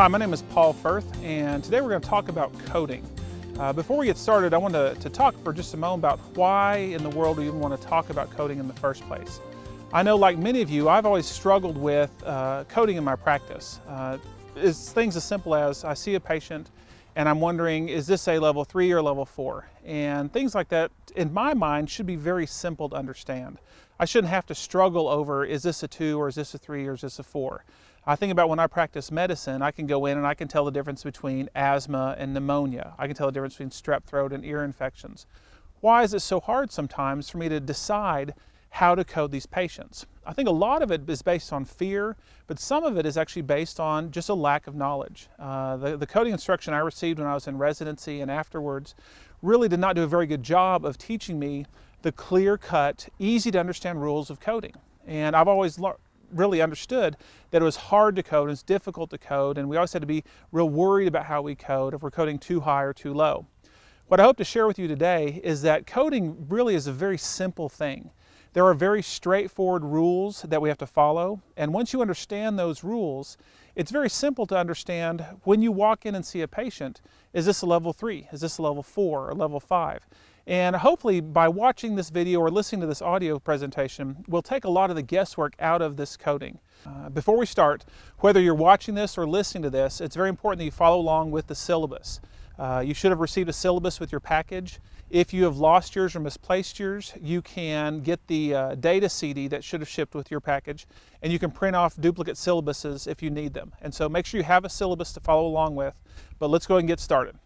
Hi, my name is Paul Firth, and today we're going to talk about coding. Before we get started, I want to talk for just a moment about why in the world we even want to talk about coding in the first place. I know, like many of you, I've always struggled with coding in my practice. It's things as simple as I see a patient and I'm wondering, is this a level 3 or level 4? And things like that, in my mind, should be very simple to understand. I shouldn't have to struggle over, is this a 2 or is this a 3 or is this a 4? I think about when I practice medicine, I can go in and I can tell the difference between asthma and pneumonia. I can tell the difference between strep throat and ear infections. Why is it so hard sometimes for me to decide how to code these patients? I think a lot of it is based on fear, but some of it is actually based on just a lack of knowledge. The coding instruction I received when I was in residency and afterwards really did not do a very good job of teaching me the clear-cut, easy to understand rules of coding. And I've always really understood that it was hard to code, it's difficult to code, and we always had to be real worried about how we code, if we're coding too high or too low. What I hope to share with you today is that coding really is a very simple thing. There are very straightforward rules that we have to follow, and once you understand those rules, it's very simple to understand when you walk in and see a patient, is this a level 3, is this a level 4, or level 5? And hopefully by watching this video or listening to this audio presentation, we'll take a lot of the guesswork out of this coding. Before we start, whether you're watching this or listening to this, it's very important that you follow along with the syllabus. You should have received a syllabus with your package. If you have lost yours or misplaced yours, you can get the data CD that should have shipped with your package, and you can print off duplicate syllabuses if you need them. And so make sure you have a syllabus to follow along with, but let's go ahead and get started.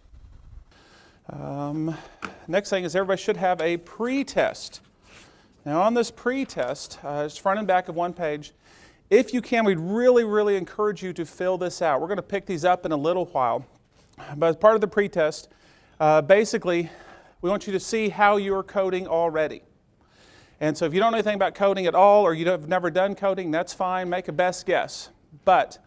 Next thing is everybody should have a pre-test. Now on this pre-test, it's front and back of one page. If you can, we'd really encourage you to fill this out. We're going to pick these up in a little while. But as part of the pre-test, basically, we want you to see how you're coding already. And so if you don't know anything about coding at all, or you have never done coding, that's fine, make a best guess. But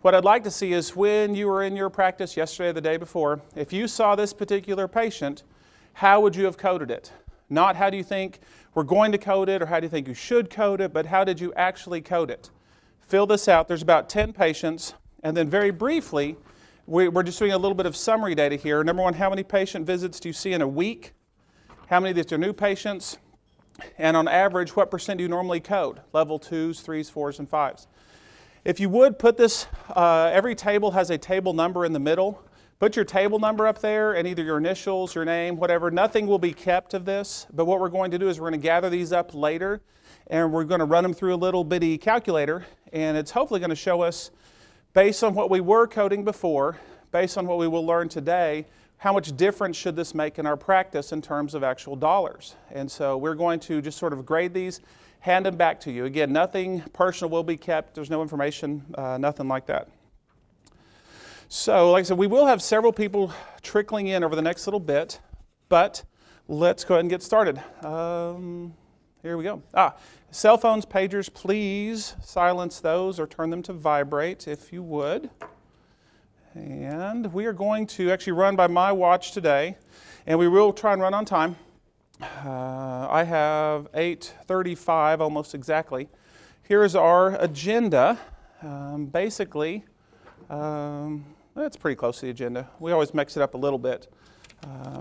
what I'd like to see is when you were in your practice yesterday or the day before, if you saw this particular patient, how would you have coded it? Not how do you think we're going to code it or how do you think you should code it, but how did you actually code it? Fill this out. There's about 10 patients. And then very briefly, we're just doing a little bit of summary data here. Number one, how many patient visits do you see in a week? How many of these are new patients? And on average, what percent do you normally code? Level 2s, 3s, 4s, and 5s. If you would put this, every table has a table number in the middle. Put your table number up there and either your initials, your name, whatever. Nothing will be kept of this, but what we're going to do is we're going to gather these up later and we're going to run them through a little bitty calculator, and it's hopefully going to show us, based on what we were coding before, based on what we will learn today, how much difference should this make in our practice in terms of actual dollars. And so we're going to just sort of grade these, hand them back to you. Again, nothing personal will be kept. There's no information, nothing like that. So, like I said, we will have several people trickling in over the next little bit, but let's go ahead and get started. Here we go. Cell phones, pagers, please silence those or turn them to vibrate if you would. And we are going to actually run by my watch today, and we will try and run on time. I have 8:35 almost exactly. Here's our agenda. Basically, it's pretty close to the agenda. We always mix it up a little bit,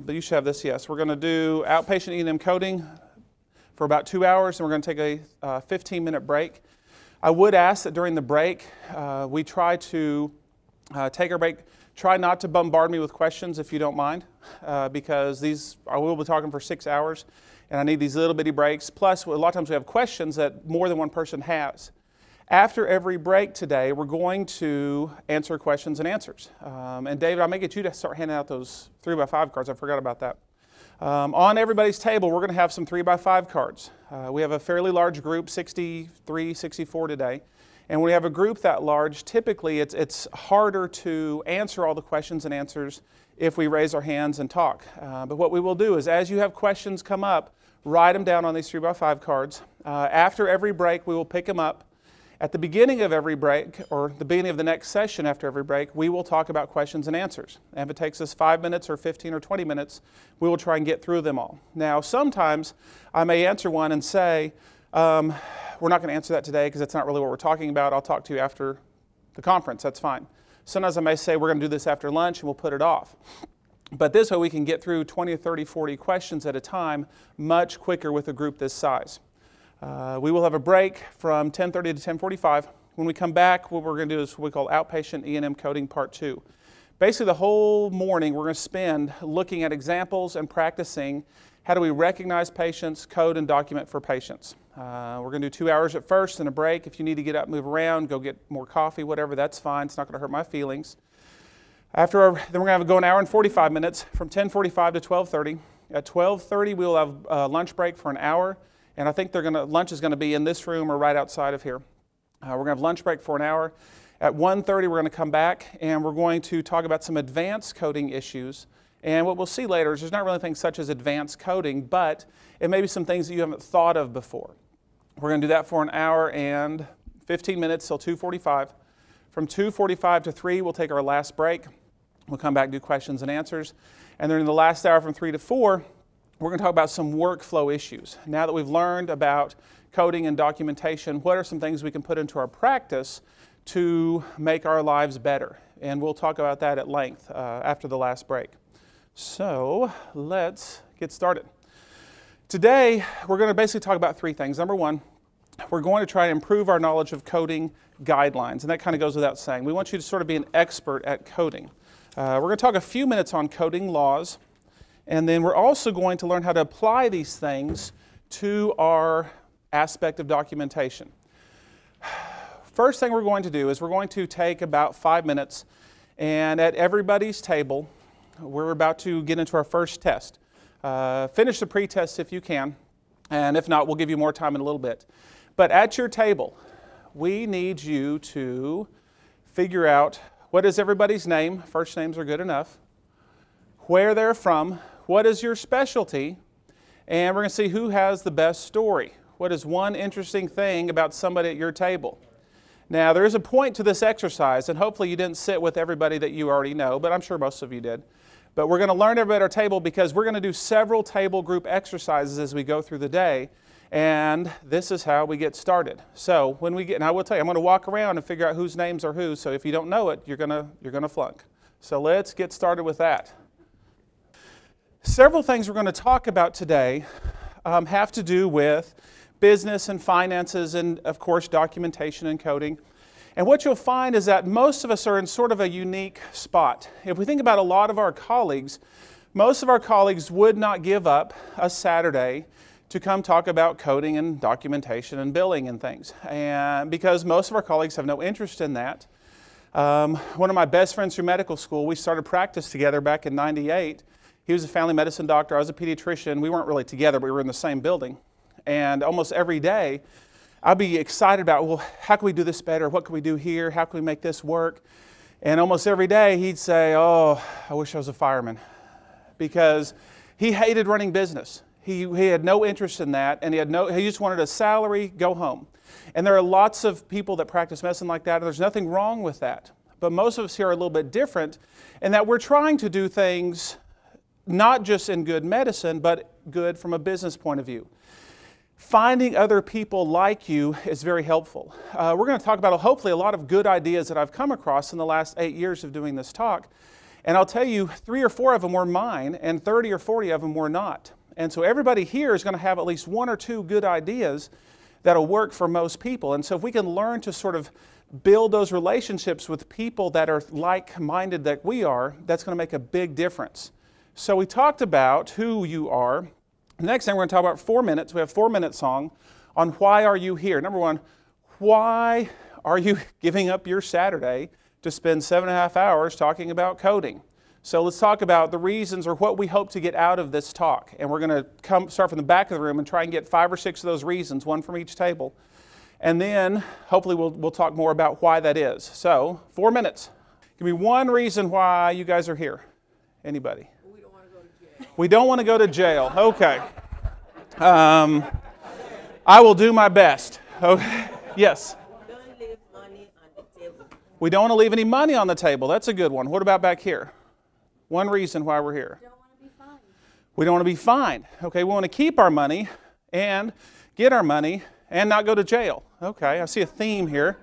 but you should have this, yes. We're going to do outpatient E&M coding for about 2 hours, and we're going to take a 15-minute break. I would ask that during the break, we try to take our break. Try not to bombard me with questions if you don't mind, because I will be talking for 6 hours, and I need these little bitty breaks. Plus, a lot of times we have questions that more than one person has. After every break today, we're going to answer questions and answers. And David, I may get you to start handing out those 3x5 cards. I forgot about that. On everybody's table, we're going to have some 3x5 cards. We have a fairly large group, 63, 64 today. And when we have a group that large, typically it's harder to answer all the questions and answers if we raise our hands and talk. But what we will do is, as you have questions come up, write them down on these 3x5 cards. After every break, we will pick them up. At the beginning of every break, or the beginning of the next session after every break, we will talk about questions and answers. And if it takes us 5 minutes or 15 or 20 minutes, we will try and get through them all. Now, sometimes I may answer one and say, we're not going to answer that today because that's not really what we're talking about. I'll talk to you after the conference. That's fine. Sometimes I may say we're going to do this after lunch and we'll put it off. But this way we can get through 20, 30, 40 questions at a time much quicker with a group this size. We will have a break from 10:30 to 10:45. When we come back, what we're going to do is what we call Outpatient E&M Coding Part 2. Basically, the whole morning we're going to spend looking at examples and practicing how do we recognize patients, code, and document for patients. We're going to do 2 hours at first and a break. If you need to get up, move around, go get more coffee, whatever, that's fine. It's not going to hurt my feelings. Then we're going to go an hour and 45 minutes from 10:45 to 12:30. At 12:30, we'll have a lunch break for an hour, and I think lunch is going to be in this room or right outside of here. We're going to have lunch break for an hour. At 1:30, we're going to come back, and we're going to talk about some advanced coding issues. And what we'll see later is there's not really things such as advanced coding, but it may be some things that you haven't thought of before. We're going to do that for an hour and 15 minutes till 2:45. From 2:45 to 3, we'll take our last break. We'll come back and do questions and answers. And then in the last hour from 3 to 4, we're going to talk about some workflow issues. Now that we've learned about coding and documentation, what are some things we can put into our practice to make our lives better? And we'll talk about that at length after the last break. So let's get started. Today, we're going to basically talk about 3 things. Number 1, we're going to try to improve our knowledge of coding guidelines. And that kind of goes without saying. We want you to sort of be an expert at coding. We're going to talk a few minutes on coding laws. And then we're also going to learn how to apply these things to our aspect of documentation. First thing we're going to do is we're going to take about 5 minutes, and at everybody's table, we're about to get into our first test. Finish the pre-test if you can, and if not, we'll give you more time in a little bit. But at your table, we need you to figure out what is everybody's name. First names are good enough. Where they're from, what is your specialty, and we're going to see who has the best story. What is one interesting thing about somebody at your table? Now, there is a point to this exercise, and hopefully you didn't sit with everybody that you already know, but I'm sure most of you did. But we're going to learn everybody at our table because we're going to do several table group exercises as we go through the day, and this is how we get started. So when we get, and I will tell you, I'm going to walk around and figure out whose names are whose, so if you don't know it, you're going to flunk. So let's get started with that. Several things we're going to talk about today have to do with business and finances and, of course, documentation and coding. And what you'll find is that most of us are in sort of a unique spot. If we think about a lot of our colleagues, most of our colleagues would not give up a Saturday to come talk about coding and documentation and billing and things. And because most of our colleagues have no interest in that. One of my best friends through medical school, we started practice together back in '98. He was a family medicine doctor, I was a pediatrician. We weren't really together, but we were in the same building. And almost every day, I'd be excited about, well, how can we do this better? What can we do here? How can we make this work? And almost every day, he'd say, oh, I wish I was a fireman. Because he hated running business. He had no interest in that, and he just wanted a salary, go home. And there are lots of people that practice medicine like that, and there's nothing wrong with that. But most of us here are a little bit different in that we're trying to do things not just in good medicine, but good from a business point of view. Finding other people like you is very helpful. We're going to talk about, hopefully, a lot of good ideas that I've come across in the last 8 years of doing this talk. And I'll tell you, 3 or 4 of them were mine, and 30 or 40 of them were not. And so everybody here is going to have at least 1 or 2 good ideas that'll work for most people. And so if we can learn to sort of build those relationships with people that are like-minded that we are, that's going to make a big difference. So we talked about who you are. The next thing we're going to talk about 4 minutes. We have a 4-minute song on why are you here. Number 1, why are you giving up your Saturday to spend 7.5 hours talking about coding? So let's talk about the reasons or what we hope to get out of this talk. And we're going to start from the back of the room and try and get 5 or 6 of those reasons, 1 from each table. And then hopefully we'll talk more about why that is. So 4 minutes. Give me 1 reason why you guys are here. Anybody? We don't want to go to jail. Okay. I will do my best. Okay. Yes? Don't leave money on the table. We don't want to leave any money on the table. That's a good one. What about back here? 1 reason why we're here. We don't want to be fined. We don't want to be fined. Okay, we want to keep our money and get our money and not go to jail. Okay, I see a theme here.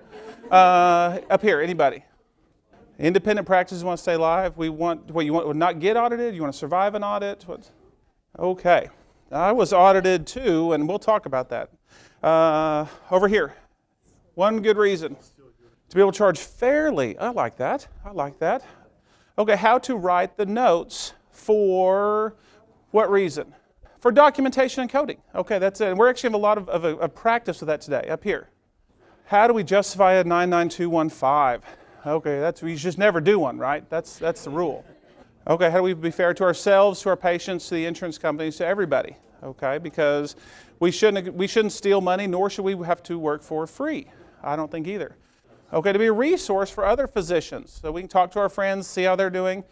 Up here, anybody? Independent practices want to stay live. You want not get audited? You want to survive an audit? Okay. I was audited too, and we'll talk about that. Over here. One good reason. To be able to charge fairly. I like that. Okay, how to write the notes for what reason? For documentation and coding. Okay, that's it. And we're actually have a lot of practice with that today, up here. How do we justify a 99215? Okay, we just never do one, right? That's the rule. Okay, how do we be fair to ourselves, to our patients, to the insurance companies, to everybody? Okay, because we shouldn't steal money, nor should we have to work for free. I don't think either. Okay, to be a resource for other physicians, so we can talk to our friends, see how they're doing.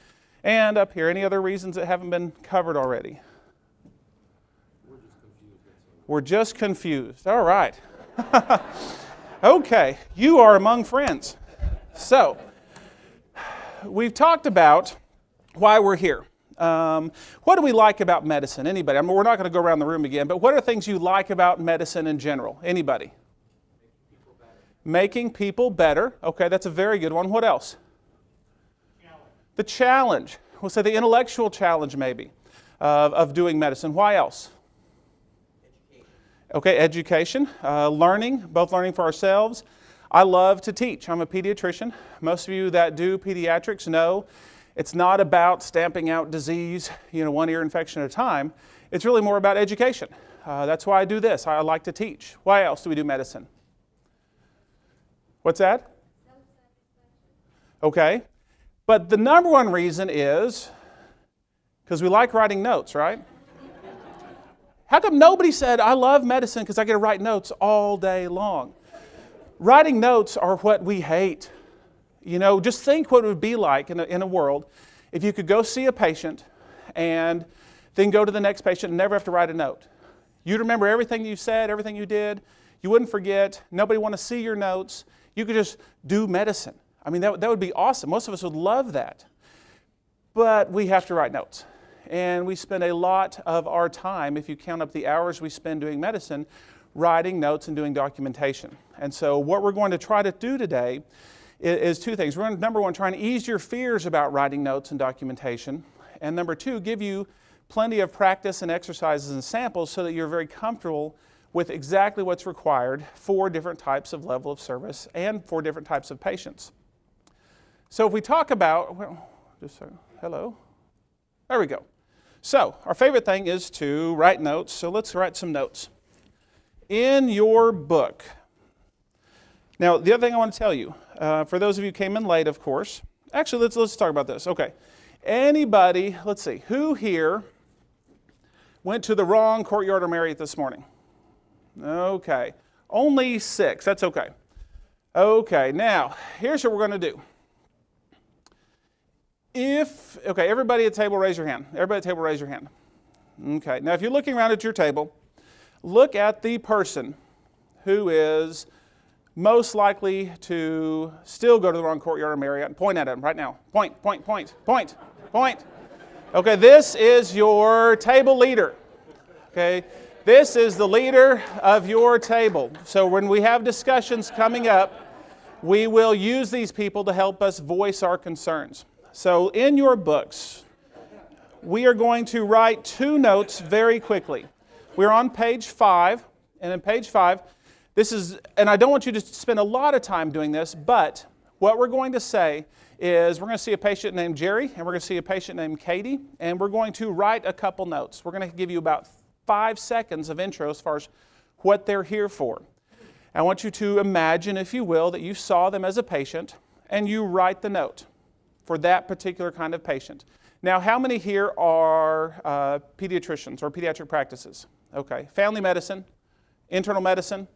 And up here, any other reasons that haven't been covered already? We're just confused. All right. Okay, you are among friends. So, we've talked about why we're here. What do we like about medicine? Anybody? I mean, we're not going to go around the room again, but what are things you like about medicine in general? Anybody? Making people better. Okay, that's a very good one. What else? The challenge. We'll say the intellectual challenge maybe of doing medicine. Why else? Okay, education, learning, both learning for ourselves. I love to teach. I'm a pediatrician. Most of you that do pediatrics know it's not about stamping out disease, one ear infection at a time. It's really more about education. That's why I do this. I like to teach. Why else do we do medicine? What's that? Okay. But the number one reason is because we like writing notes, right? How come nobody said, I love medicine because I get to write notes all day long? Writing notes are what we hate. Just think what it would be like in a world if you could go see a patient and then go to the next patient and never have to write a note. You'd remember everything you said, everything you did. You wouldn't forget. Nobody would want to see your notes. You could just do medicine. I mean, that would be awesome. Most of us would love that. But we have to write notes. And we spend a lot of our time, if you count up the hours we spend doing medicine, writing notes and doing documentation. And so what we're going to try to do today is two things. We're going to, number one, try and ease your fears about writing notes and documentation. And number two, give you plenty of practice and exercises and samples so that you're very comfortable with exactly what's required for different types of level of service and for different types of patients. So if we talk about, hello. There we go. So our favorite thing is to write notes. So let's write some notes. In your book. Now, the other thing I want to tell you, for those of you who came in late, of course. Actually, let's talk about this. Okay. Anybody, let's see, who here went to the wrong Courtyard or Marriott this morning? Okay. Only 6. That's okay. Okay. Now, here's what we're going to do. Everybody at the table, raise your hand. Everybody at the table, raise your hand. Okay. Now, if you're looking around at your table, look at the person who is most likely to still go to the wrong Courtyard or Marriott and point at him right now. Point. Okay, this is your table leader. Okay, this is the leader of your table. So when we have discussions coming up, we will use these people to help us voice our concerns. So in your books, we are going to write 2 notes very quickly. We're on page 5, and in page 5, and I don't want you to spend a lot of time doing this, but what we're going to say is we're going to see a patient named Jerry, and we're going to see a patient named Katie, and we're going to write a couple notes. We're going to give you about 5 seconds of intro as far as what they're here for. I want you to imagine, if you will, that you saw them as a patient, and you write the note for that particular kind of patient. Now, how many here are pediatricians or pediatric practices? Okay, family medicine, internal medicine.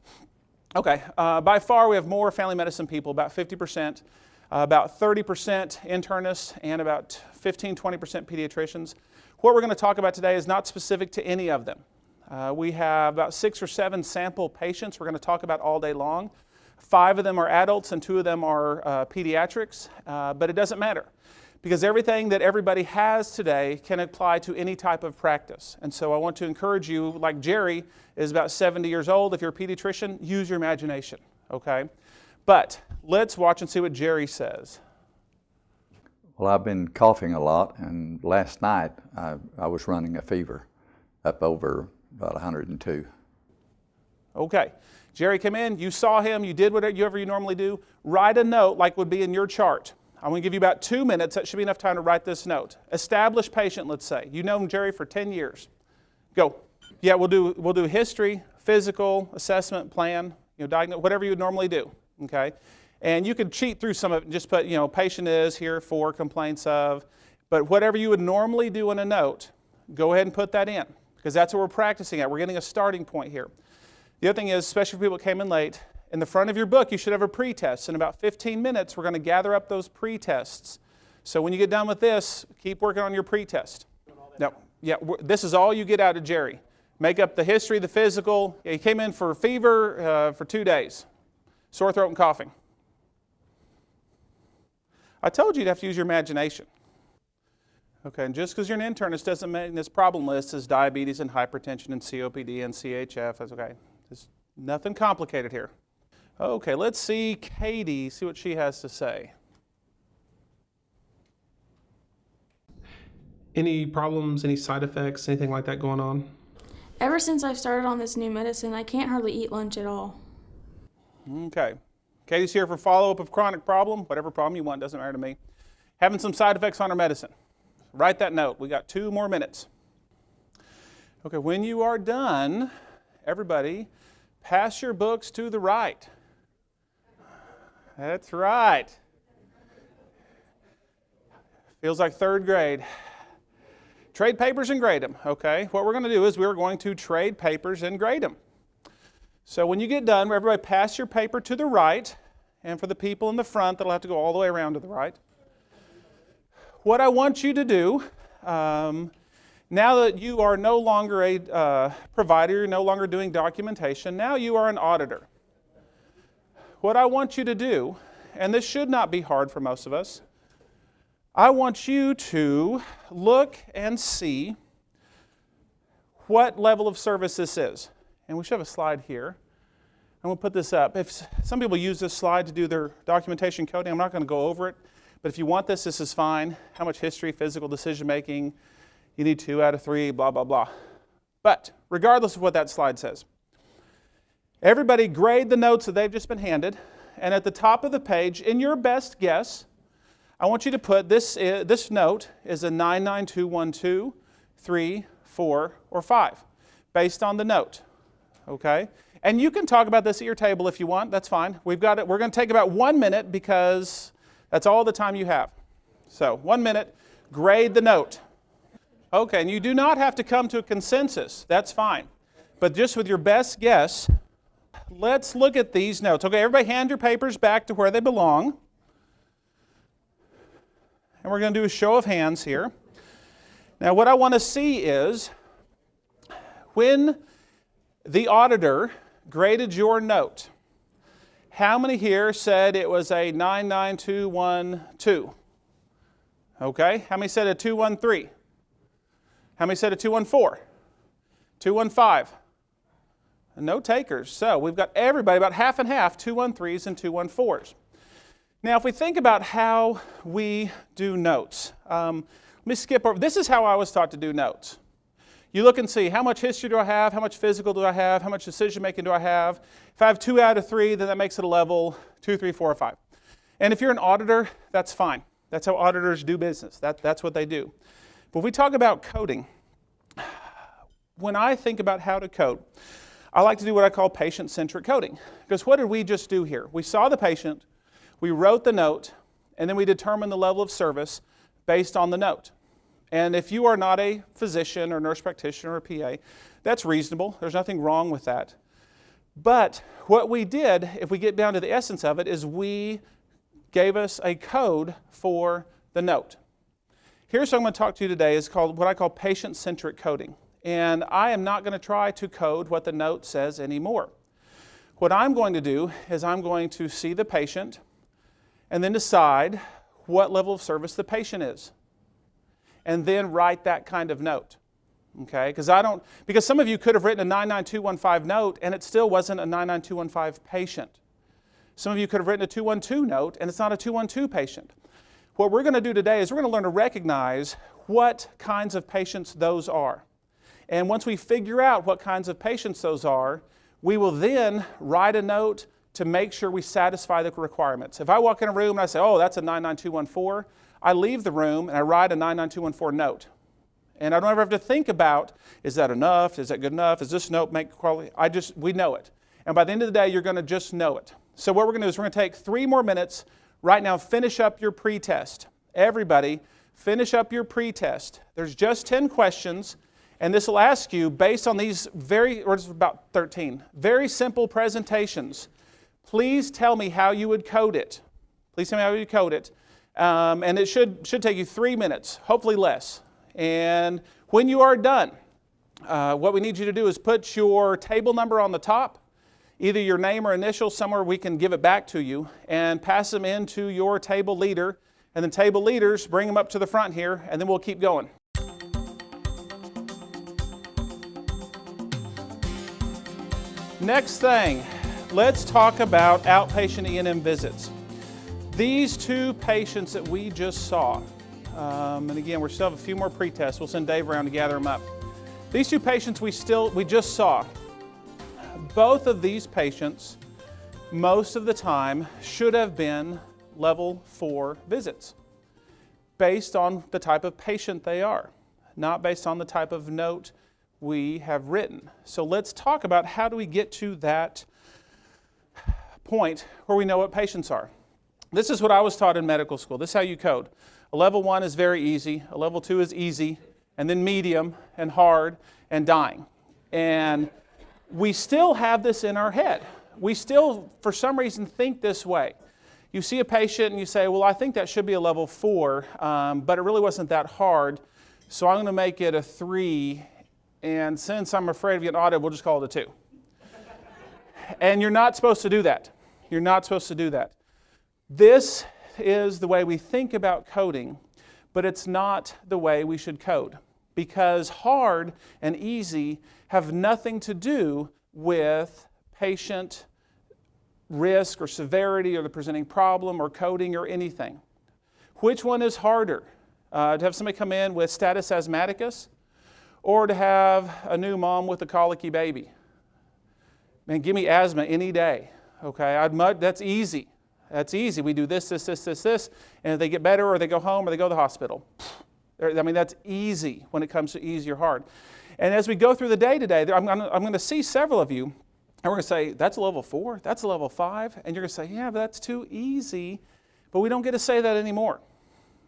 Okay, by far we have more family medicine people, about 50%, about 30% internists, and about 15-20% pediatricians. What we're going to talk about today is not specific to any of them. We have about 6 or 7 sample patients we're going to talk about all day long. 5 of them are adults and 2 of them are pediatrics, but it doesn't matter because everything that everybody has today can apply to any type of practice. And so I want to encourage you, like Jerry is about 70 years old. If you're a pediatrician, use your imagination, okay? But let's watch and see what Jerry says. Well, I've been coughing a lot, and last night I was running a fever up over about 102. Okay. Jerry, come in. You saw him. You did whatever you normally do. Write a note like would be in your chart. I'm going to give you about 2 minutes. That should be enough time to write this note. Established patient, let's say. You've known Jerry for 10 years. Go. Yeah, we'll do history, physical, assessment, plan, diagnose, whatever you would normally do. Okay? And you could cheat through some of it and just put, patient is here for complaints of. But whatever you would normally do in a note, go ahead and put that in, because that's what we're practicing at. We're getting a starting point here. The other thing is, especially for people that came in late, in the front of your book, you should have a pretest. In about 15 minutes, we're going to gather up those pretests. So when you get done with this, keep working on your pretest. No, yeah, this is all you get out of Jerry. Make up the history, the physical. Yeah, he came in for fever for 2 days, sore throat and coughing. I told you you'd have to use your imagination. Okay, and just because you're an internist doesn't mean this problem list is diabetes and hypertension and COPD and CHF. That's okay. There's nothing complicated here. Okay, let's see Katie, see what she has to say. Any problems, any side effects, anything like that going on? Ever since I've started on this new medicine, I can't hardly eat lunch at all. Okay. Katie's here for follow-up of chronic problem, whatever problem you want, doesn't matter to me. Having some side effects on her medicine. Write that note. We got 2 more minutes. Okay, when you are done, everybody, pass your books to the right. That's right. Feels like 3rd grade. Trade papers and grade them, okay? What we're going to do is we're going to trade papers and grade them. So when you get done, everybody pass your paper to the right, and for the people in the front, that'll have to go all the way around to the right. What I want you to do, now that you are no longer a provider, you're no longer doing documentation, now you are an auditor. What I want you to do, and this should not be hard for most of us, I want you to look and see what level of service this is. And we should have a slide here. I'm going to put this up. If some people use this slide to do their documentation coding, I'm not going to go over it. But if you want this, this is fine. How much history, physical decision making, you need 2 out of 3, blah, blah, blah. But regardless of what that slide says, everybody grade the notes that they've just been handed. And at the top of the page, in your best guess, I want you to put this note is a 99212, 3, 4, or 5, based on the note. Okay? And you can talk about this at your table if you want. That's fine. We've got it. We're going to take about 1 minute because that's all the time you have. So 1 minute, grade the note. Okay, and you do not have to come to a consensus. That's fine. But just with your best guess, let's look at these notes. Okay, everybody hand your papers back to where they belong. And we're going to do a show of hands here. Now what I want to see is when the auditor graded your note, how many here said it was a 99212? Okay, how many said a 213? How many said a 214? 215? No takers. So we've got everybody, about half and half, 213s and 214s. Now if we think about how we do notes, let me skip over. This is how I was taught to do notes. You look and see, how much history do I have? How much physical do I have? How much decision making do I have? If I have 2 out of 3, then that makes it a level 2, 3, 4, or 5. And if you're an auditor, that's fine. That's how auditors do business. That's what they do. But if we talk about coding, when I think about how to code, I like to do what I call patient-centric coding. Because what did we just do here? We saw the patient, we wrote the note, and then we determined the level of service based on the note. And if you are not a physician or nurse practitioner or PA, that's reasonable. There's nothing wrong with that. But what we did, if we get down to the essence of it, is we gave us a code for the note. Here's what I'm going to talk to you today is called what I call patient-centric coding. And I am not going to try to code what the note says anymore. What I'm going to do is I'm going to see the patient and then decide what level of service the patient is. And then write that kind of note. Okay? Because some of you could have written a 99215 note and it still wasn't a 99215 patient. Some of you could have written a 212 note and it's not a 212 patient. what we're going to do today is we're going to learn to recognize what kinds of patients those are. And once we figure out what kinds of patients those are, we will then write a note to make sure we satisfy the requirements. If I walk in a room and I say, oh, that's a 99214, I leave the room and I write a 99214 note. And I don't ever have to think about, is that enough? Is that good enough? Does this note make quality? We know it. And by the end of the day, you're going to just know it. So what we're going to do is we're going to take 3 more minutes. Right now, finish up your pre-test. Everybody, finish up your pre-test. There's just 10 questions, and this will ask you, based on these or it's about 13, very simple presentations. Please tell me how you would code it. Please tell me how you would code it. And it should take you 3 minutes, hopefully less. And when you are done, what we need you to do is put your table number on the top, either your name or initial, somewhere we can give it back to you, and pass them into your table leader. And then table leaders, bring them up to the front here, and then we'll keep going. Next thing, let's talk about outpatient E&M visits. These 2 patients that we just saw, and again, we still have a few more pre-tests. We'll send Dave around to gather them up. These 2 patients we just saw. Both of these patients, most of the time, should have been level 4 visits based on the type of patient they are, not based on the type of note we have written. So let's talk about how do we get to that point where we know what patients are. This is what I was taught in medical school. This is how you code. A level 1 is very easy, a level 2 is easy, and then medium and hard and dying. And we still have this in our head. We still, for some reason, think this way. You see a patient and you say, well, I think that should be a level 4, but it really wasn't that hard, so I'm going to make it a 3, and since I'm afraid of getting audited, we'll just call it a 2. And you're not supposed to do that. You're not supposed to do that. This is the way we think about coding, but it's not the way we should code, because hard and easy have nothing to do with patient risk or severity or the presenting problem or coding or anything. Which one is harder? To have somebody come in with status asthmaticus or to have a new mom with a colicky baby? Man, give me asthma any day. Okay, that's easy. That's easy. We do this, and if they get better or they go home or they go to the hospital. I mean, that's easy when it comes to easy or hard. And as we go through the day today, I'm going to see several of you, and we're going to say, that's a level 4, that's a level 5, and you're going to say, yeah, but that's too easy. But we don't get to say that anymore.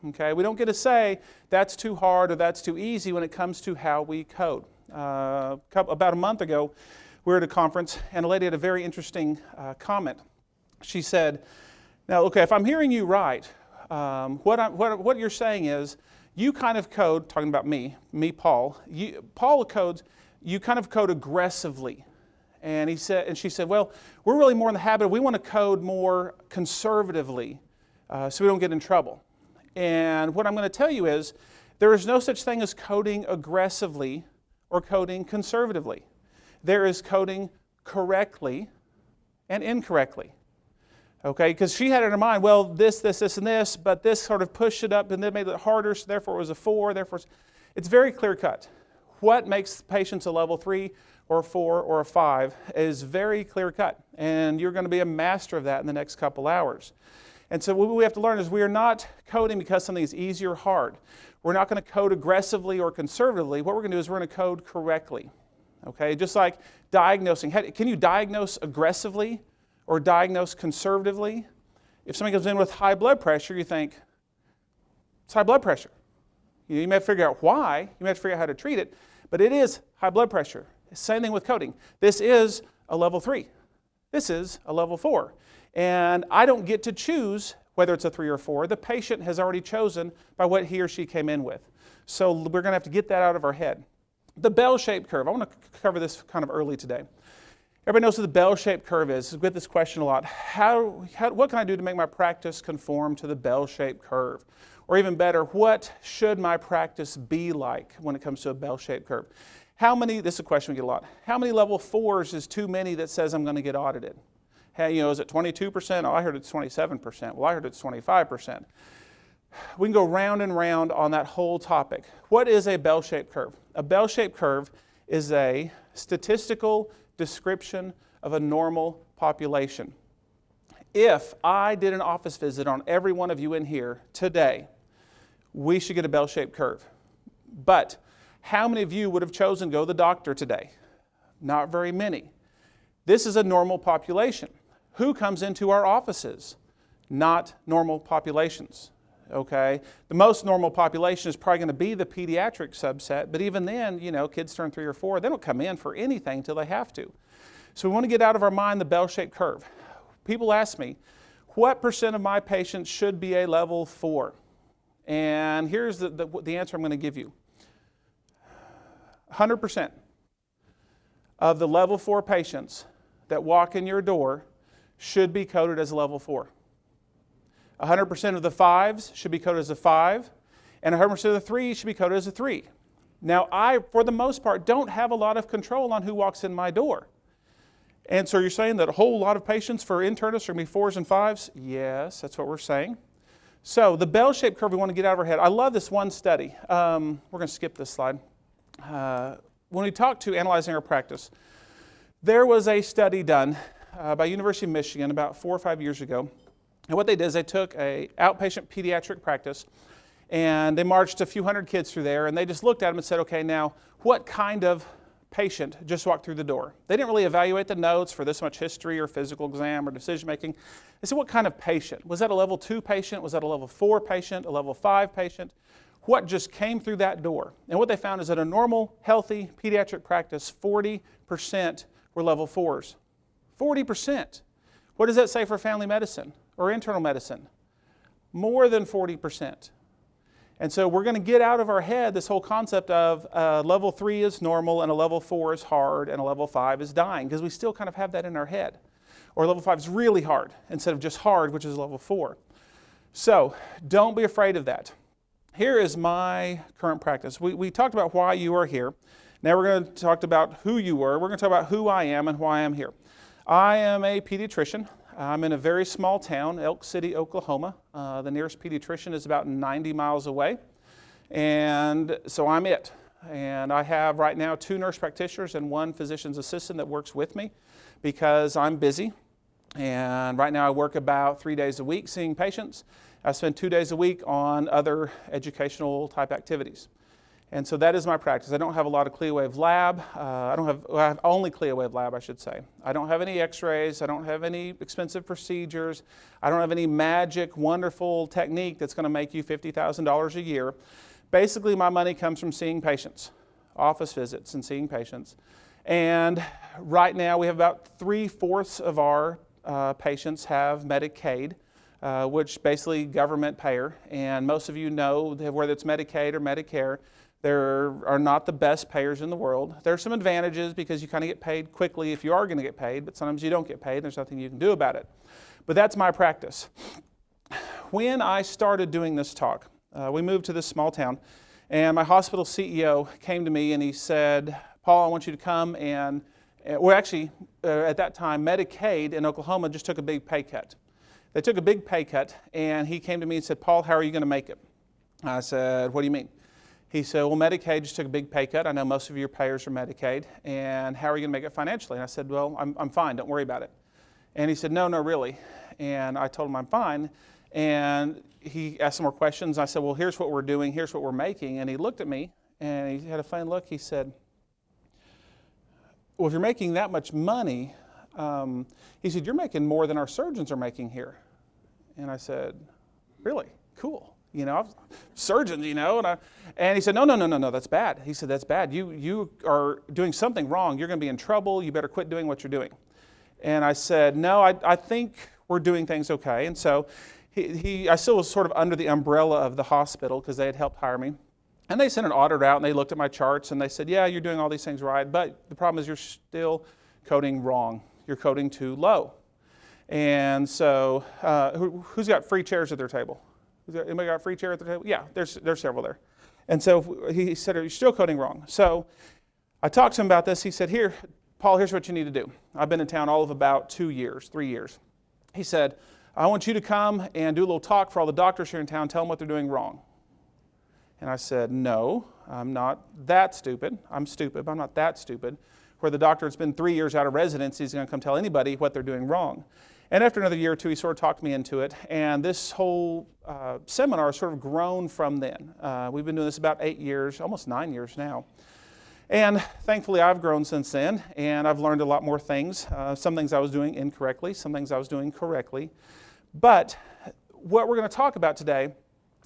Okay, we don't get to say that's too hard or that's too easy when it comes to how we code. About a month ago, we were at a conference, and a lady had a very interesting comment. She said, now, okay, if I'm hearing you right, what you're saying is you kind of code, talking about me, Paul, Paul codes, you kind of code aggressively. And she said, well, we're really more in the habit of we want to code more conservatively so we don't get in trouble. And what I'm going to tell you is there is no such thing as coding aggressively or coding conservatively. There is coding correctly and incorrectly. Okay, because she had in her mind, well, this, and this, but this sort of pushed it up and then made it harder, so therefore it was a 4, therefore it's very clear cut. What makes patients a level 3 or a 4 or a 5 is very clear cut, and you're going to be a master of that in the next couple hours. And so what we have to learn is we are not coding because something is easy or hard. We're not going to code aggressively or conservatively. What we're going to do is we're going to code correctly. Okay, just like diagnosing. Can you diagnose aggressively or diagnose conservatively? If somebody comes in with high blood pressure, you think, it's high blood pressure. You may have to figure out why, you may have to figure out how to treat it, but it is high blood pressure. Same thing with coding. This is a level 3. This is a level 4. And I don't get to choose whether it's a 3 or 4. The patient has already chosen by what he or she came in with. So we're going to have to get that out of our head. The bell-shaped curve. I want to cover this kind of early today. Everybody knows what the bell-shaped curve is. We get this question a lot. What can I do to make my practice conform to the bell-shaped curve? Or even better, what should my practice be like when it comes to a bell-shaped curve? This is a question we get a lot. How many level 4s is too many that says I'm going to get audited? Hey, is it 22%? Oh, I heard it's 27%. Well, I heard it's 25%. We can go round and round on that whole topic. What is a bell-shaped curve? A bell-shaped curve is a statistical description of a normal population. If I did an office visit on every one of you in here today, we should get a bell-shaped curve. But how many of you would have chosen to go to the doctor today? Not very many. This is a normal population. Who comes into our offices? Not normal populations. Okay? The most normal population is probably going to be the pediatric subset, but even then, kids turn 3 or 4, they don't come in for anything until they have to. So we want to get out of our mind the bell-shaped curve. People ask me, what percent of my patients should be a level 4? And here's the answer I'm going to give you. 100% of the level 4 patients that walk in your door should be coded as a level 4. 100% of the 5s should be coded as a 5, and 100% of the 3s should be coded as a 3. Now, I, for the most part, don't have a lot of control on who walks in my door. And so you're saying that a whole lot of patients for internists are going to be 4s and 5s? Yes, that's what we're saying. So the bell-shaped curve we want to get out of our head. I love this one study. We're going to skip this slide. When we talked to Analyzing Our Practice, there was a study done by University of Michigan about 4 or 5 years ago. And what they did is they took an outpatient pediatric practice and they marched a few hundred kids through there and they just looked at them and said, okay, now what kind of patient just walked through the door? They didn't really evaluate the notes for this much history or physical exam or decision making. They said, what kind of patient? Was that a level 2 patient? Was that a level 4 patient? A level 5 patient? What just came through that door? And what they found is that a normal, healthy pediatric practice, 40% were level 4s. 40%. What does that say for family medicine or internal medicine? More than 40%. And so we're going to get out of our head this whole concept of level 3 is normal and a level 4 is hard and a level 5 is dying, because we still kind of have that in our head. Or level 5 is really hard instead of just hard, which is level 4. So don't be afraid of that. Here is my current practice. We talked about why you are here. Now we're going to talk about who you were. We're going to talk about who I am and why I'm here. I am a pediatrician. I'm in a very small town, Elk City, Oklahoma. The nearest pediatrician is about 90 miles away. And so I'm it. And I have right now 2 nurse practitioners and 1 physician's assistant that works with me because I'm busy. And right now I work about 3 days a week seeing patients. I spend 2 days a week on other educational type activities. And so that is my practice. I don't have a lot of CLIA-waived lab. I have only CLIA-waived lab, I should say. I don't have any x-rays. I don't have any expensive procedures. I don't have any magic, wonderful technique that's going to make you $50,000 a year. Basically, my money comes from seeing patients, office visits and seeing patients. And right now, we have about 3/4 of our patients have Medicaid, which basically government payer. And most of you know that whether it's Medicaid or Medicare, there are not the best payers in the world. There are some advantages because you kind of get paid quickly if you are going to get paid, but sometimes you don't get paid. There's nothing you can do about it. But that's my practice. When I started doing this talk, we moved to this small town, and my hospital CEO came to me and he said, Paul, I want you to come and, well, actually, at that time, Medicaid in Oklahoma just took a big pay cut. They took a big pay cut, and he came to me and said, Paul, how are you going to make it? I said, what do you mean? He said, well, Medicaid just took a big pay cut. I know most of your payers are Medicaid, and how are you going to make it financially? And I said, well, I'm fine. Don't worry about it. And he said, no, really. And I told him I'm fine. And he asked some more questions. I said, well, here's what we're doing. Here's what we're making. And he looked at me, and he had a funny look. He said, well, if you're making that much money, he said, you're making more than our surgeons are making here. And I said, really? Cool. Surgeons, and he said, no, that's bad. He said, that's bad. You are doing something wrong. You're going to be in trouble. You better quit doing what you're doing. And I said, no, I think we're doing things okay. And so I still was sort of under the umbrella of the hospital because they had helped hire me. And they sent an auditor out and they looked at my charts and they said, yeah, you're doing all these things right, but the problem is you're still coding wrong. You're coding too low. And so who's got free chairs at their table? Anybody got a free chair at the table? Yeah, there's several there. And so he said, you're still coding wrong. So I talked to him about this. He said, Paul, here's what you need to do. I've been in town all of about 3 years. He said, I want you to come and do a little talk for all the doctors here in town, tell them what they're doing wrong. And I said, no, I'm not that stupid. I'm stupid, but I'm not that stupid. Where the doctor has been 3 years out of residency is going to come tell anybody what they're doing wrong. And after another year or two, he sort of talked me into it. And this whole seminar has sort of grown from then. We've been doing this about 8 years, almost 9 years now. And thankfully, I've grown since then, and I've learned a lot more things. Some things I was doing incorrectly, some things I was doing correctly. But what we're going to talk about today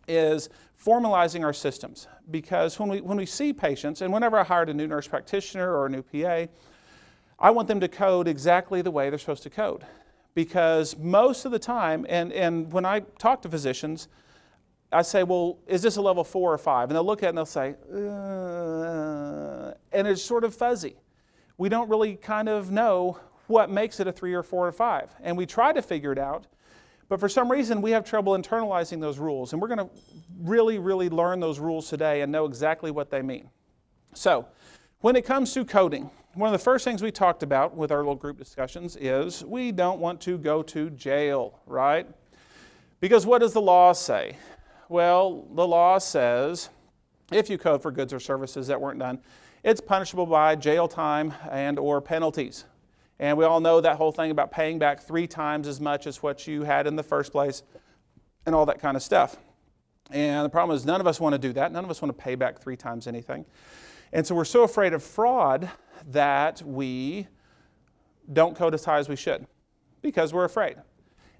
is formalizing our systems. Because when we see patients, and whenever I hired a new nurse practitioner or a new PA, I want them to code exactly the way they're supposed to code. Because most of the time, and when I talk to physicians, I say, well, is this a level 4 or 5? And they'll look at it and they'll say, and it's sort of fuzzy. We don't really kind of know what makes it a 3 or 4 or 5. And we try to figure it out, but for some reason we have trouble internalizing those rules. And we're going to really, really learn those rules today and know exactly what they mean. So, when it comes to coding, one of the first things we talked about with our little group discussions is we don't want to go to jail, right? Because what does the law say? Well, the law says if you code for goods or services that weren't done, it's punishable by jail time and or penalties. And we all know that whole thing about paying back 3 times as much as what you had in the first place and all that kind of stuff. And the problem is none of us want to do that. None of us want to pay back 3 times anything. And so we're so afraid of fraud that we don't code as high as we should because we're afraid.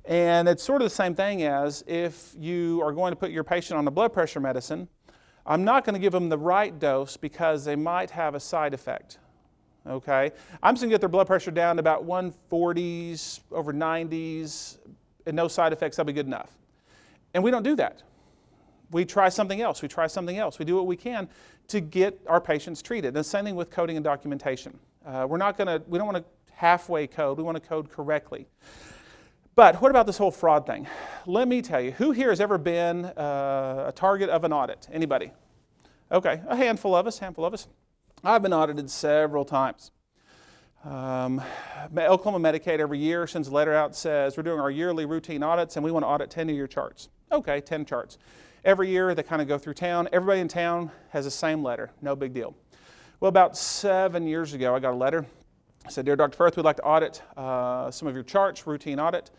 And it's sort of the same thing as if you are going to put your patient on a blood pressure medicine, I'm not going to give them the right dose because they might have a side effect. Okay? I'm just going to get their blood pressure down to about 140s, over 90s, and no side effects, that'll be good enough. And we don't do that. We try something else. We try something else. We do what we can to get our patients treated. And the same thing with coding and documentation. We don't want to halfway code. We want to code correctly. But what about this whole fraud thing? Let me tell you, who here has ever been a target of an audit? Anybody? Okay, a handful of us. I've been audited several times. Oklahoma Medicaid every year sends a letter out that says we're doing our yearly routine audits and we want to audit 10 of your charts. Okay, 10 charts. Every year they kind of go through town. Everybody in town has the same letter. No big deal. Well, about 7 years ago, I got a letter. I said, Dear Dr. Firth, we'd like to audit some of your charts, routine audit.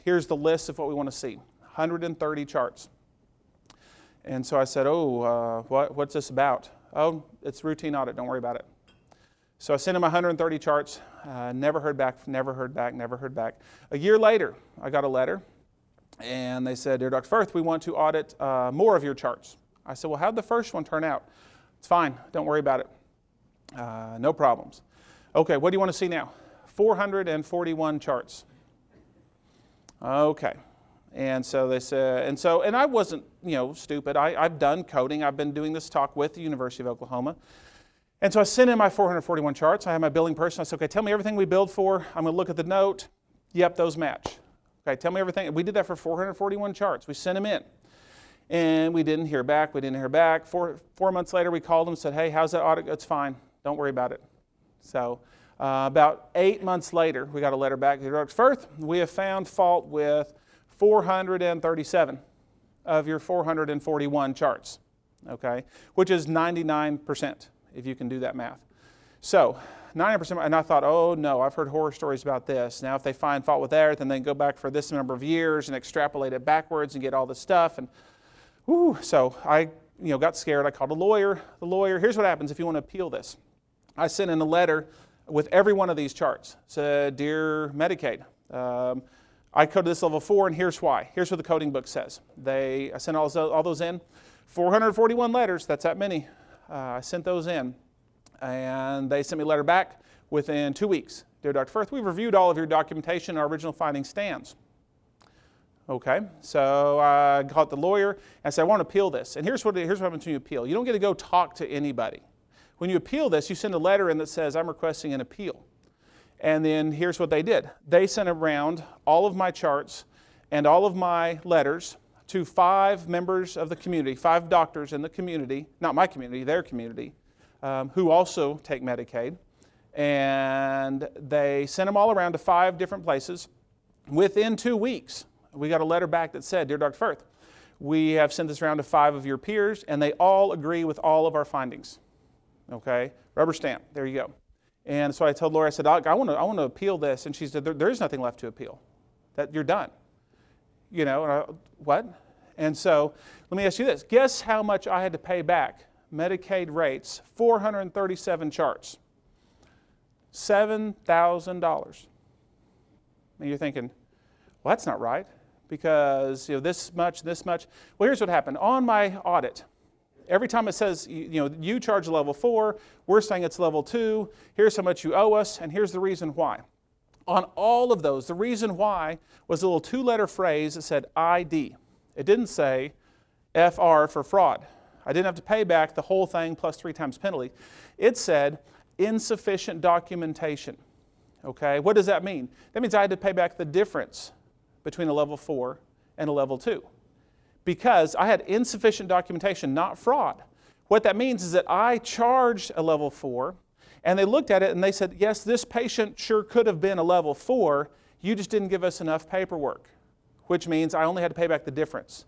Here's the list of what we want to see. 130 charts. And so I said, what's this about? Oh, it's routine audit. Don't worry about it. So I sent him 130 charts. Never heard back. A year later, I got a letter. And they said, Dear Dr. Firth, we want to audit more of your charts. I said, well, how'd the first one turn out? It's fine. Don't worry about it. No problems. Okay, what do you want to see now? 441 charts. Okay. And so they said, and I wasn't, stupid. I've done coding. I've been doing this talk with the University of Oklahoma. And so I sent in my 441 charts. I had my billing person. I said, okay, tell me everything we billed for. I'm going to look at the note. Yep, those match. Okay, tell me everything. We did that for 441 charts. We sent them in. And we didn't hear back. 4 months later, we called them and said, hey, how's that audit? It's fine. Don't worry about it. So about 8 months later, we got a letter back. Dr. Firth, we have found fault with 437 of your 441 charts, okay, which is 99% if you can do that math. So 90%, and I thought, oh no, I've heard horror stories about this. Now if they find fault with that, then they go back for this number of years and extrapolate it backwards and get all this stuff. And so I got scared. I called a lawyer. The lawyer, here's what happens if you want to appeal this. I sent in a letter with every one of these charts. It said, Dear Medicaid, I coded this level 4 and here's why. Here's what the coding book says. I sent all those in. 441 letters, that's that many. I sent those in. And they sent me a letter back within 2 weeks. Dear Dr. Firth, we've reviewed all of your documentation. Our original finding stands. Okay, so I called the lawyer and I said, I want to appeal this. And here's what happens when you appeal. You don't get to go talk to anybody. When you appeal this, you send a letter in that says, I'm requesting an appeal. And then here's what they did. They sent around all of my charts and all of my letters to 5 members of the community, 5 doctors in the community, not my community, their community, who also take Medicaid. And they sent them all around to 5 different places. Within 2 weeks, we got a letter back that said, "Dear Dr. Firth, we have sent this around to 5 of your peers, and they all agree with all of our findings." Okay, rubber stamp, there you go. And so I told Lori, I said, "Doc, I want to appeal this." And she said, there is nothing left to appeal. That you're done. You know, and what? And so let me ask you this. Guess how much I had to pay back? Medicaid rates, 437 charts. $7,000. And you're thinking, well, that's not right, because this much. Well, here's what happened. On my audit, every time it says, you charge level 4, we're saying it's level 2, here's how much you owe us, and here's the reason why. On all of those, the reason why was a little 2-letter phrase that said ID. It didn't say FR for fraud. I didn't have to pay back the whole thing plus 3 times penalty. It said insufficient documentation. Okay, what does that mean? That means I had to pay back the difference between a level 4 and a level 2 because I had insufficient documentation, not fraud. What that means is that I charged a level 4, and they looked at it and they said, yes, this patient sure could have been a level 4, you just didn't give us enough paperwork, which means I only had to pay back the difference.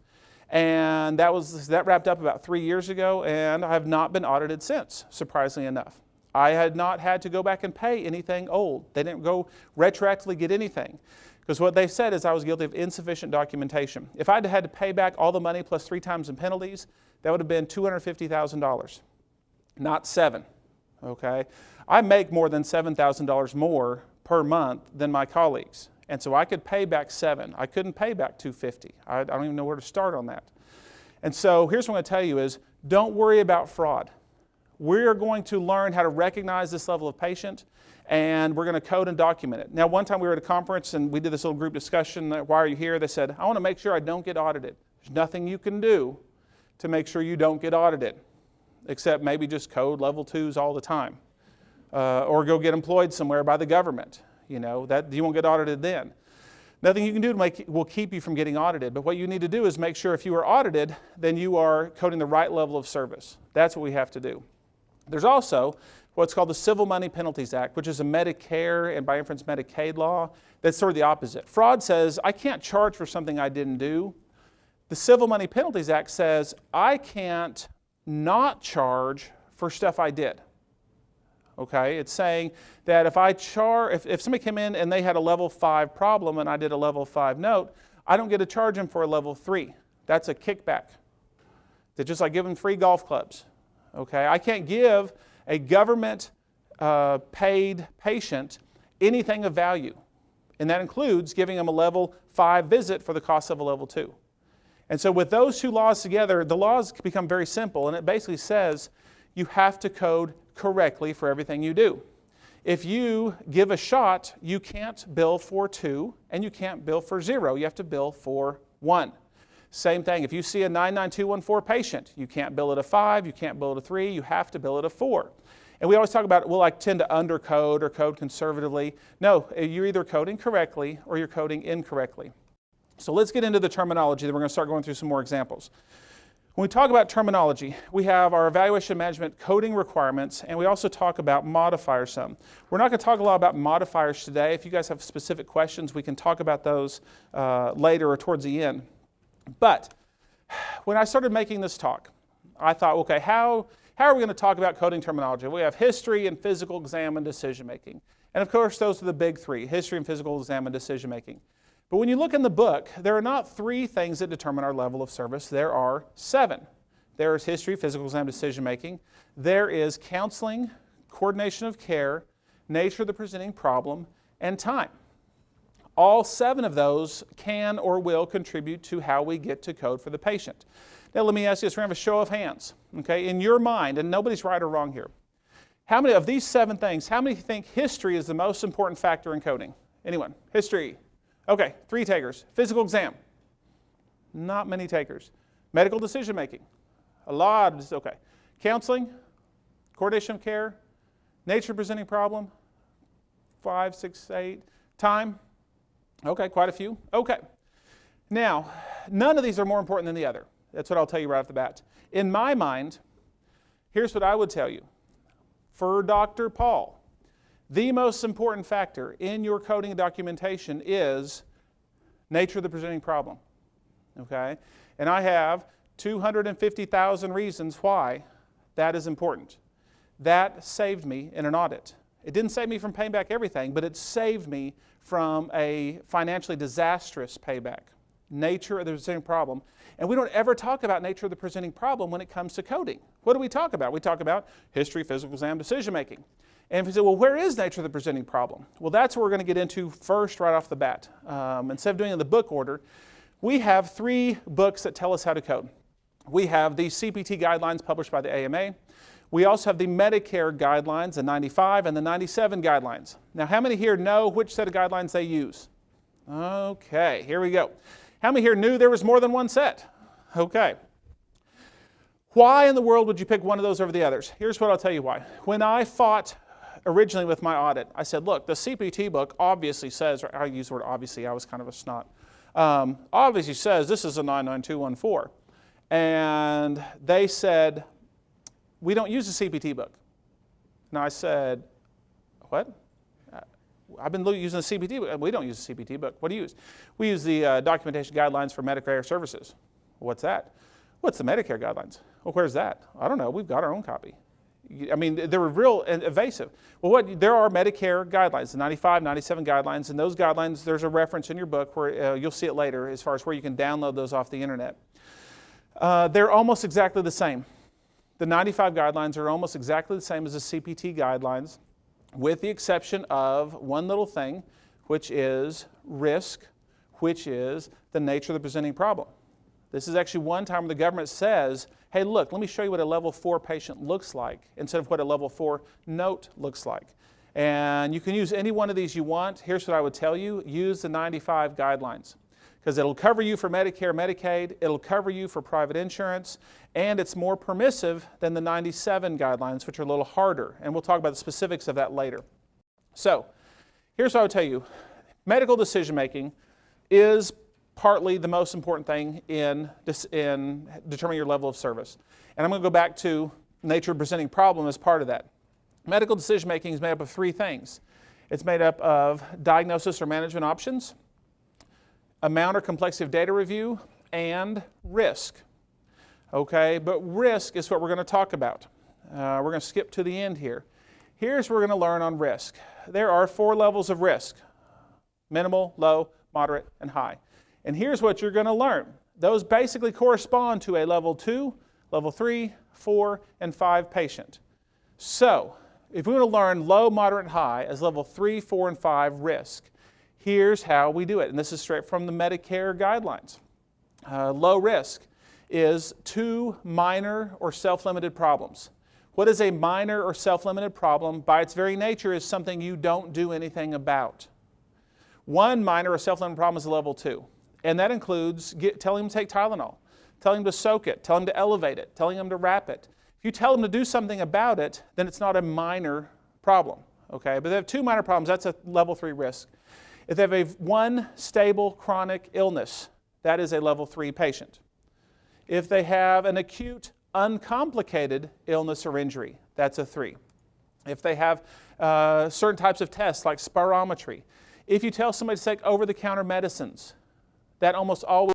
And that wrapped up about 3 years ago, and I have not been audited since, surprisingly enough. I had not had to go back and pay anything old. They didn't go retroactively get anything. Because what they said is I was guilty of insufficient documentation. If I'd had to pay back all the money plus 3 times in penalties, that would have been $250,000, not 7. Okay? I make more than $7,000 more per month than my colleagues. And so I could pay back 7. I couldn't pay back $250. I don't even know where to start on that. And so here's what I'm going to tell you is, don't worry about fraud. We're going to learn how to recognize this level of patient, and we're going to code and document it. Now, one time we were at a conference, and we did this little group discussion, why are you here? They said, I want to make sure I don't get audited. There's nothing you can do to make sure you don't get audited, except maybe just code level 2s all the time, or go get employed somewhere by the government. That you won't get audited then. Nothing you can do will keep you from getting audited, but what you need to do is make sure if you are audited, then you are coding the right level of service. That's what we have to do. There's also what's called the Civil Money Penalties Act, which is a Medicare and by inference Medicaid law. That's sort of the opposite. Fraud says, I can't charge for something I didn't do. The Civil Money Penalties Act says, I can't not charge for stuff I did. Okay, it's saying that if somebody came in and they had a level 5 problem and I did a level 5 note, I don't get to charge them for a level 3. That's a kickback. It's just like giving free golf clubs. Okay, I can't give a government paid patient anything of value. And that includes giving them a level 5 visit for the cost of a level 2. And so with those 2 laws together, the laws become very simple, and it basically says you have to code correctly for everything you do. If you give a shot, you can't bill for 2 and you can't bill for 0. You have to bill for 1. Same thing, if you see a 99214 patient, you can't bill it a 5, you can't bill it a 3, you have to bill it a 4. And we always talk about, well, I tend to undercode or code conservatively. No, you're either coding correctly or you're coding incorrectly. So let's get into the terminology, then we're going to start going through some more examples. When we talk about terminology, we have our evaluation management coding requirements, and we also talk about modifiers some. We're not going to talk a lot about modifiers today. If you guys have specific questions, we can talk about those later or towards the end. But when I started making this talk, I thought, okay, how are we going to talk about coding terminology? We have history and physical exam and decision making. And of course, those are the big 3, history and physical exam and decision making. But when you look in the book, there are not 3 things that determine our level of service. There are 7. There is history, physical exam, decision making. There is counseling, coordination of care, nature of the presenting problem, and time. All 7 of those can or will contribute to how we get to code for the patient. Now let me ask you this, we're going to have a show of hands. Okay, in your mind, and nobody's right or wrong here, how many of these 7 things, how many think history is the most important factor in coding? Anyone? History. Okay, 3 takers. Physical exam. Not many takers. Medical decision making. A lot, okay. Counseling, coordination of care, nature of presenting problem, 5, 6, 8. Time. Okay, quite a few. Okay. Now, none of these are more important than the other. That's what I'll tell you right off the bat. In my mind, here's what I would tell you. For Dr. Paul, the most important factor in your coding and documentation is Nature of the presenting problem. Okay? And I have 250,000 reasons why that is important. That saved me in an audit. It didn't save me from paying back everything, but it saved me from a financially disastrous payback. Nature of the presenting problem. And we don't ever talk about nature of the presenting problem when it comes to coding. What do we talk about? We talk about history, physical exam, decision making. And if you say, well, where is nature of the presenting problem? Well, that's what we're going to get into first right off the bat. Instead of doing it in the book order, we have 3 books that tell us how to code. We have the CPT guidelines published by the AMA. We also have the Medicare guidelines, the 95 and the 97 guidelines. Now, how many here know which set of guidelines they use? Okay, here we go. How many here knew there was more than one set? Okay. Why in the world would you pick one of those over the others? Here's what I'll tell you why. When I fought originally with my audit, I said, look, the CPT book obviously says, I use the word obviously, I was kind of a snot, obviously says this is a 99214. And they said, we don't use the CPT book. And I said, what? I've been using the CPT book. We don't use the CPT book. What do you use? We use the documentation guidelines for Medicare services. What's that? What's the Medicare guidelines? Well, where's that? I don't know. We've got our own copy. I mean, they were real evasive. Well, there are Medicare guidelines, the 95, 97 guidelines, and those guidelines, there's a reference in your book where you'll see it later as far as where you can download those off the internet. They're almost exactly the same. The 95 guidelines are almost exactly the same as the CPT guidelines, with the exception of one little thing, which is risk, which is the nature of the presenting problem. This is actually one time where the government says, hey, look, let me show you what a level 4 patient looks like instead of what a level 4 note looks like. And you can use any one of these you want. Here's what I would tell you. Use the 95 guidelines because it'll cover you for Medicare, Medicaid, it'll cover you for private insurance, and it's more permissive than the 97 guidelines, which are a little harder. And we'll talk about the specifics of that later. So here's what I would tell you. Medical decision making is partly the most important thing in determining your level of service. And I'm going to go back to nature of presenting problem as part of that. Medical decision making is made up of 3 things. It's made up of diagnosis or management options, amount or complexity of data review, and risk. Okay, but risk is what we're going to talk about. We're going to skip to the end here. Here's what we're going to learn on risk. There are 4 levels of risk: minimal, low, moderate, and high. And here's what you're going to learn. Those basically correspond to a level 2, level 3, 4, and 5 patient. So, if we want to learn low, moderate, and high as level 3, 4, and 5 risk, here's how we do it. And this is straight from the Medicare guidelines. Low risk is 2 minor or self-limited problems. What is a minor or self-limited problem? By its very nature is something you don't do anything about. 1 minor or self-limited problem is a level 2. And that includes telling them to take Tylenol, telling them to soak it, telling them to elevate it, telling them to wrap it. If you tell them to do something about it, then it's not a minor problem. Okay? But if they have 2 minor problems, that's a level 3 risk. If they have 1 stable chronic illness, that is a level 3 patient. If they have an acute, uncomplicated illness or injury, that's a 3. If they have certain types of tests like spirometry, if you tell somebody to take over-the-counter medicines, that almost always